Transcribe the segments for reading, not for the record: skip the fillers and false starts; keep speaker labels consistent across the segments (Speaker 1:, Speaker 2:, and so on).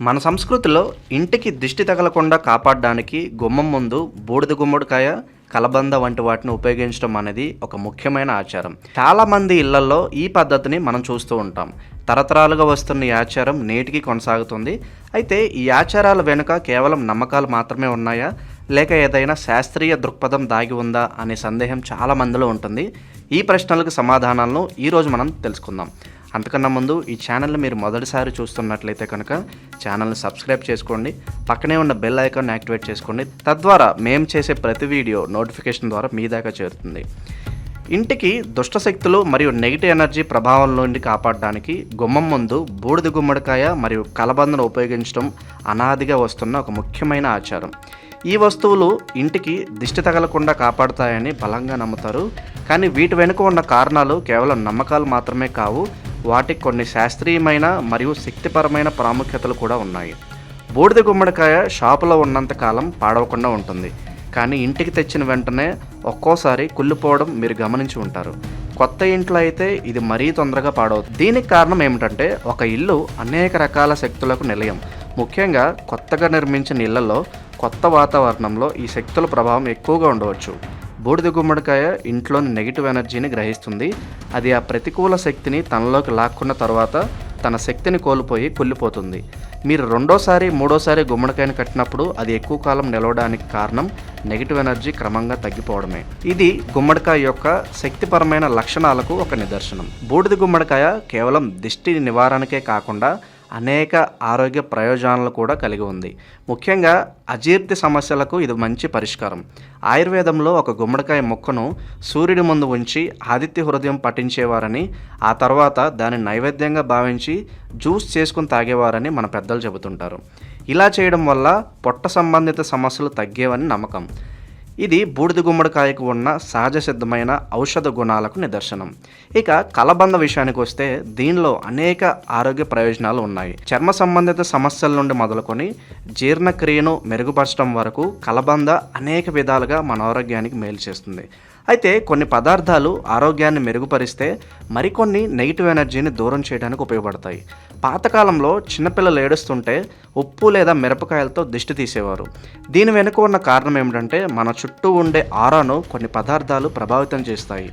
Speaker 1: మన సంస్కృతిలో ఇంటికి దిష్టి తగలకుండా కాపాడడానికి గుమ్మం ముందు బూడిద గుమ్మడికాయ, కలబంద వంటి వాటిని ఉపయోగించడం అనేది ఒక ముఖ్యమైన ఆచారం. చాలామంది ఇళ్లలో ఈ పద్ధతిని మనం చూస్తూ ఉంటాం. తరతరాలుగా వస్తున్న ఈ ఆచారం నేటికి కొనసాగుతుంది. అయితే ఈ ఆచారాల వెనుక కేవలం నమ్మకాలు మాత్రమే ఉన్నాయా, లేక ఏదైనా శాస్త్రీయ దృక్పథం దాగి ఉందా అనే సందేహం చాలా మందిలో ఉంటుంది. ఈ ప్రశ్నలకు సమాధానాలను ఈరోజు మనం తెలుసుకుందాం. అంతకన్నా ముందు ఈ ఛానల్ని మీరు మొదటిసారి చూస్తున్నట్లయితే కనుక ఛానల్ని సబ్స్క్రైబ్ చేసుకోండి, పక్కనే ఉన్న బెల్ ఐకాన్ యాక్టివేట్ చేసుకోండి. తద్వారా మేము చేసే ప్రతి వీడియో నోటిఫికేషన్ ద్వారా మీ దాకా చేరుతుంది. ఇంటికి దుష్టశక్తులు మరియు నెగిటివ్ ఎనర్జీ ప్రభావం నుండి కాపాడడానికి గుమ్మం ముందు బూడిద గుమ్మడికాయ మరియు కలబందను ఉపయోగించడం అనాదిగా వస్తున్న ఒక ముఖ్యమైన ఆచారం. ఈ వస్తువులు ఇంటికి దిష్టి తగలకుండా కాపాడుతాయని బలంగా నమ్ముతారు. కానీ వీటి వెనుక ఉన్న కారణాలు కేవలం నమ్మకాలు మాత్రమే కావు, వాటికి కొన్ని శాస్త్రీయమైన మరియు శక్తిపరమైన ప్రాముఖ్యతలు కూడా ఉన్నాయి. బూడిద గుమ్మడికాయ షాపులో ఉన్నంత కాలం పాడవకుండా ఉంటుంది, కానీ ఇంటికి తెచ్చిన వెంటనే ఒక్కోసారి కుళ్ళిపోవడం మీరు గమనించి ఉంటారు. కొత్త ఇంట్లో అయితే ఇది మరీ తొందరగా పాడవుతుంది. దీనికి కారణం ఏమిటంటే, ఒక ఇల్లు అనేక రకాల శక్తులకు నిలయం. ముఖ్యంగా కొత్తగా నిర్మించిన ఇళ్లలో కొత్త వాతావరణంలో ఈ శక్తుల ప్రభావం ఎక్కువగా ఉండవచ్చు. బూడిద గుమ్మడికాయ ఇంట్లోని నెగిటివ్ ఎనర్జీని గ్రహిస్తుంది. అది ఆ ప్రతికూల శక్తిని తనలోకి లాక్కున్న తర్వాత తన శక్తిని కోల్పోయి కుళ్ళిపోతుంది. మీరు రెండోసారి మూడోసారి గుమ్మడికాయను కట్టినప్పుడు అది ఎక్కువ కాలం నిలవడానికి కారణం నెగిటివ్ ఎనర్జీ క్రమంగా తగ్గిపోవడమే. ఇది గుమ్మడికాయ యొక్క శక్తిపరమైన లక్షణాలకు ఒక నిదర్శనం. బూడిద గుమ్మడికాయ కేవలం దిష్టి నివారణకే కాకుండా అనేక ఆరోగ్య ప్రయోజనాలు కూడా కలిగి ఉంది. ముఖ్యంగా అజీర్తి సమస్యలకు ఇది మంచి పరిష్కారం. ఆయుర్వేదంలో ఒక గుమ్మడికాయ మొక్కను సూర్యుడి ముందు ఉంచి ఆదిత్య హృదయం పఠించేవారని, ఆ తర్వాత దాన్ని నైవేద్యంగా భావించి జ్యూస్ చేసుకుని తాగేవారని మన పెద్దలు చెబుతుంటారు. ఇలా చేయడం వల్ల పొట్ట సంబంధిత సమస్యలు తగ్గేవని నమ్మకం. ఇది బూడిద గుమ్మడికాయకు ఉన్న సహజ సిద్ధమైన ఔషధ గుణాలకు నిదర్శనం. ఇక కలబంద విషయానికి వస్తే దీనిలో అనేక ఆరోగ్య ప్రయోజనాలు ఉన్నాయి. చర్మ సంబంధిత సమస్యల నుండి మొదలుకొని జీర్ణక్రియను మెరుగుపరచడం వరకు కలబంద అనేక విధాలుగా మన ఆరోగ్యానికి మేలు చేస్తుంది. అయితే కొన్ని పదార్థాలు ఆరోగ్యాన్ని మెరుగుపరిస్తే మరికొన్ని నెగిటివ్ ఎనర్జీని దూరం చేయడానికి ఉపయోగపడతాయి. పాతకాలంలో చిన్నపిల్లలు ఏడుస్తుంటే ఉప్పు లేదా మిరపకాయలతో దిష్టి తీసేవారు. దీని వెనుక ఉన్న కారణం ఏమిటంటే, మన చుట్టూ ఉండే ఆరాను కొన్ని పదార్థాలు ప్రభావితం చేస్తాయి.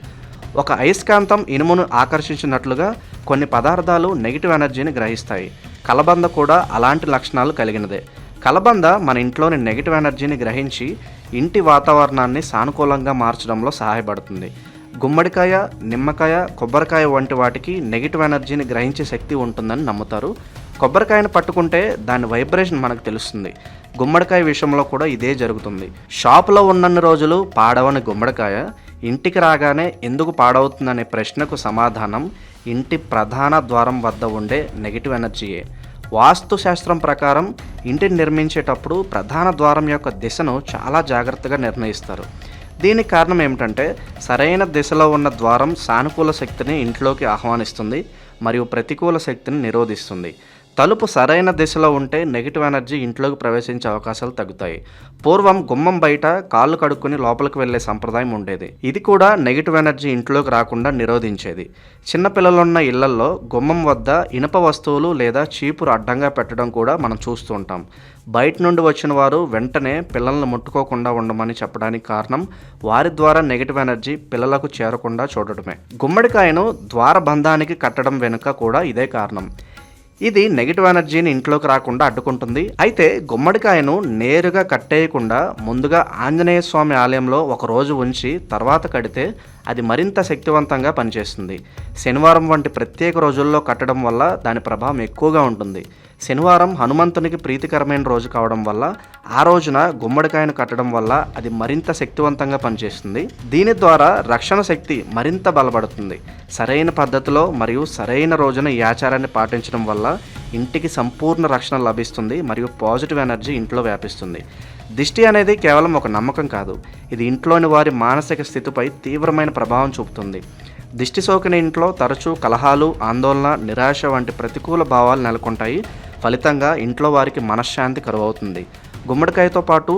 Speaker 1: ఒక అయస్కాంతం ఇనుమును ఆకర్షించినట్లుగా కొన్ని పదార్థాలు నెగిటివ్ ఎనర్జీని గ్రహిస్తాయి. కలబంద కూడా అలాంటి లక్షణాలు కలిగినదే. కలబంద మన ఇంట్లోని నెగిటివ్ ఎనర్జీని గ్రహించి ఇంటి వాతావరణాన్ని సానుకూలంగా మార్చడంలో సహాయపడుతుంది. గుమ్మడికాయ, నిమ్మకాయ, కొబ్బరికాయ వంటి వాటికి నెగిటివ్ ఎనర్జీని గ్రహించే శక్తి ఉంటుందని నమ్ముతారు. కొబ్బరికాయను పట్టుకుంటే దాని వైబ్రేషన్ మనకు తెలుస్తుంది. గుమ్మడికాయ విషయంలో కూడా ఇదే జరుగుతుంది. షాపులో ఉన్నన్ని రోజులు పాడవని గుమ్మడికాయ ఇంటికి రాగానే ఎందుకు పాడవుతుందనే ప్రశ్నకు సమాధానం ఇంటి ప్రధాన ద్వారం వద్ద ఉండే నెగిటివ్ ఎనర్జీయే. వాస్తు శాస్త్రం ప్రకారం ఇంటిని నిర్మించేటప్పుడు ప్రధాన ద్వారం యొక్క దిశను చాలా జాగ్రత్తగా నిర్ణయిస్తారు. దీనికి కారణం ఏమిటంటే, సరైన దిశలో ఉన్న ద్వారం సానుకూల శక్తిని ఇంట్లోకి ఆహ్వానిస్తుంది మరియు ప్రతికూల శక్తిని నిరోధిస్తుంది. తలుపు సరైన దిశలో ఉంటే నెగిటివ్ ఎనర్జీ ఇంట్లోకి ప్రవేశించే అవకాశాలు తగ్గుతాయి. పూర్వం గుమ్మం బయట కాళ్ళు కడుక్కుని లోపలికి వెళ్లే సంప్రదాయం ఉండేది. ఇది కూడా నెగిటివ్ ఎనర్జీ ఇంట్లోకి రాకుండా నిరోధించేది. చిన్నపిల్లలున్న ఇళ్లల్లో గుమ్మం వద్ద ఇనుప వస్తువులు లేదా చీపురు అడ్డంగా పెట్టడం కూడా మనం చూస్తూ ఉంటాం. బయట నుండి వచ్చిన వారు వెంటనే పిల్లలను ముట్టుకోకుండా ఉండమని చెప్పడానికి కారణం వారి ద్వారా నెగిటివ్ ఎనర్జీ పిల్లలకు చేరకుండా చూడటమే. గుమ్మడికాయను ద్వారబంధానికి కట్టడం వెనుక కూడా ఇదే కారణం. ఇది నెగిటివ్ ఎనర్జీని ఇంట్లోకి రాకుండా అడ్డుకుంటుంది. అయితే గుమ్మడికాయను నేరుగా కట్టేయకుండా ముందుగా ఆంజనేయ స్వామి ఆలయంలో ఒక రోజు ఉంచి తర్వాత కడితే అది మరింత శక్తివంతంగా పనిచేస్తుంది. శనివారం వంటి ప్రత్యేక రోజుల్లో కట్టడం వల్ల దాని ప్రభావం ఎక్కువగా ఉంటుంది. శనివారం హనుమంతునికి ప్రీతికరమైన రోజు కావడం వల్ల ఆ రోజున గుమ్మడికాయను కట్టడం వల్ల అది మరింత శక్తివంతంగా పనిచేస్తుంది. దీని ద్వారా రక్షణ శక్తి మరింత బలపడుతుంది. సరైన పద్ధతిలో మరియు సరైన రోజున ఈ ఆచారాన్ని పాటించడం వల్ల ఇంటికి సంపూర్ణ రక్షణ లభిస్తుంది మరియు పాజిటివ్ ఎనర్జీ ఇంట్లో వ్యాపిస్తుంది. దిష్టి అనేది కేవలం ఒక నమ్మకం కాదు, ఇది ఇంట్లోని వారి మానసిక స్థితిపై తీవ్రమైన ప్రభావం చూపుతుంది. దిష్టి సోకిన ఇంట్లో తరచూ కలహాలు, ఆందోళన, నిరాశ వంటి ప్రతికూల భావాలు నెలకొంటాయి. ఫలితంగా ఇంట్లో వారికి మనశ్శాంతి కరువవుతుంది. గుమ్మడికాయతో పాటు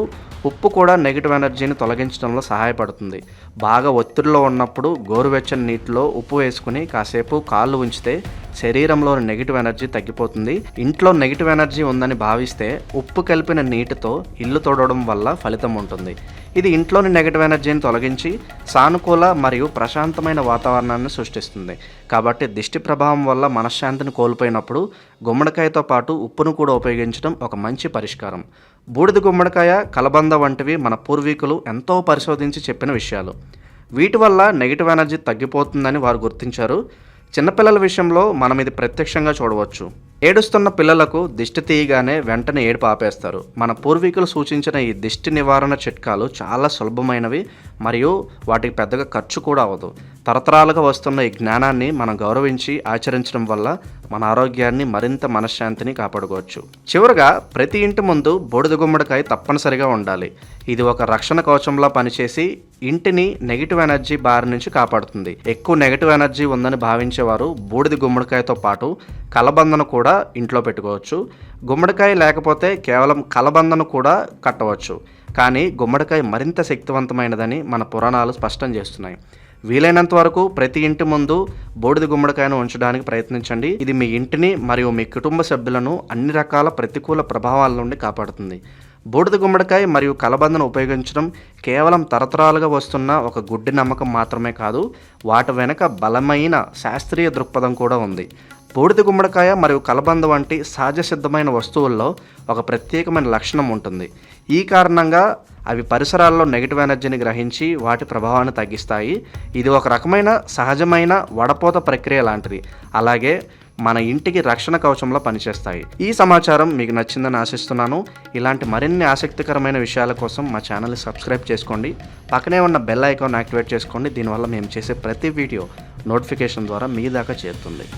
Speaker 1: ఉప్పు కూడా నెగిటివ్ ఎనర్జీని తొలగించడంలో సహాయపడుతుంది. బాగా ఒత్తిడిలో ఉన్నప్పుడు గోరువెచ్చని నీటిలో ఉప్పు వేసుకుని కాసేపు కాళ్ళు ఉంచితే శరీరంలోని నెగిటివ్ ఎనర్జీ తగ్గిపోతుంది. ఇంట్లో నెగిటివ్ ఎనర్జీ ఉందని భావిస్తే ఉప్పు కలిపిన నీటితో ఇల్లు తోడడం వల్ల ఫలితం ఉంటుంది. ఇది ఇంట్లోని నెగిటివ్ ఎనర్జీని తొలగించి సానుకూల మరియు ప్రశాంతమైన వాతావరణాన్ని సృష్టిస్తుంది. కాబట్టి దిష్టి ప్రభావం వల్ల మనశ్శాంతిని కోల్పోయినప్పుడు గుమ్మడికాయతో పాటు ఉప్పును కూడా ఉపయోగించడం ఒక మంచి పరిష్కారం. బూడిద గుమ్మడికాయ, కలబంద వంటివి మన పూర్వీకులు ఎంతో పరిశోధించి చెప్పిన విషయాలు. వీటి వల్ల నెగిటివ్ ఎనర్జీ తగ్గిపోతుందని వారు గుర్తించారు. చిన్నపిల్లల విషయంలో మనం ఇది ప్రత్యక్షంగా చూడవచ్చు. ఏడుస్తున్న పిల్లలకు దిష్టి తీయగానే వెంటనే ఏడుపు ఆపేస్తారు. మన పూర్వీకులు సూచించిన ఈ దిష్టి నివారణ చిట్కాలు చాలా సులభమైనవి మరియు వాటికి పెద్దగా ఖర్చు కూడా అవ్వదు. తరతరాలుగా వస్తున్న ఈ జ్ఞానాన్ని మనం గౌరవించి ఆచరించడం వల్ల మన ఆరోగ్యాన్ని మరింత మనశ్శాంతిని కాపాడుకోవచ్చు. చివరగా ప్రతి ఇంటి ముందు బూడిద గుమ్మడికాయ తప్పనిసరిగా ఉండాలి. ఇది ఒక రక్షణ కవచంలా పనిచేసి ఇంటిని నెగిటివ్ ఎనర్జీ బారి నుంచి కాపాడుతుంది. ఎక్కువ నెగిటివ్ ఎనర్జీ ఉందని భావించేవారు బూడిద గుమ్మడికాయతో పాటు కలబందను కూడా ఇంట్లో పెట్టుకోవచ్చు. గుమ్మడికాయ లేకపోతే కేవలం కలబందను కూడా కట్టవచ్చు. కానీ గుమ్మడికాయ మరింత శక్తివంతమైనదని మన పురాణాలు స్పష్టం చేస్తున్నాయి. వీలైనంత వరకు ప్రతి ఇంటి ముందు బూడిద గుమ్మడికాయను ఉంచడానికి ప్రయత్నించండి. ఇది మీ ఇంటిని మరియు మీ కుటుంబ సభ్యులను అన్ని రకాల ప్రతికూల ప్రభావాల నుండి కాపాడుతుంది. బూడిద గుమ్మడికాయ మరియు కలబందను ఉపయోగించడం కేవలం తరతరాలుగా వస్తున్న ఒక గుడ్డి నమ్మకం మాత్రమే కాదు, వాటి వెనుక బలమైన శాస్త్రీయ దృక్పథం కూడా ఉంది. బూడిద గుమ్మడికాయ మరియు కలబంద వంటి సహజ సిద్ధమైన వస్తువుల్లో ఒక ప్రత్యేకమైన లక్షణం ఉంటుంది. ఈ కారణంగా అవి పరిసరాల్లో నెగిటివ్ ఎనర్జీని గ్రహించి వాటి ప్రభావాన్ని తగ్గిస్తాయి. ఇది ఒక రకమైన సహజమైన వడపోత ప్రక్రియ లాంటిది. అలాగే మన ఇంటికి రక్షణ కవచంలో పనిచేస్తాయి. ఈ సమాచారం మీకు నచ్చిందని ఆశిస్తున్నాను. ఇలాంటి మరిన్ని ఆసక్తికరమైన విషయాల కోసం మా ఛానల్ని సబ్స్క్రైబ్ చేసుకోండి. పక్కనే ఉన్న బెల్ ఐకాన్ యాక్టివేట్ చేసుకోండి. దీనివల్ల మేము చేసే ప్రతి వీడియో నోటిఫికేషన్ ద్వారా మీ దాకా చేరుతుంది.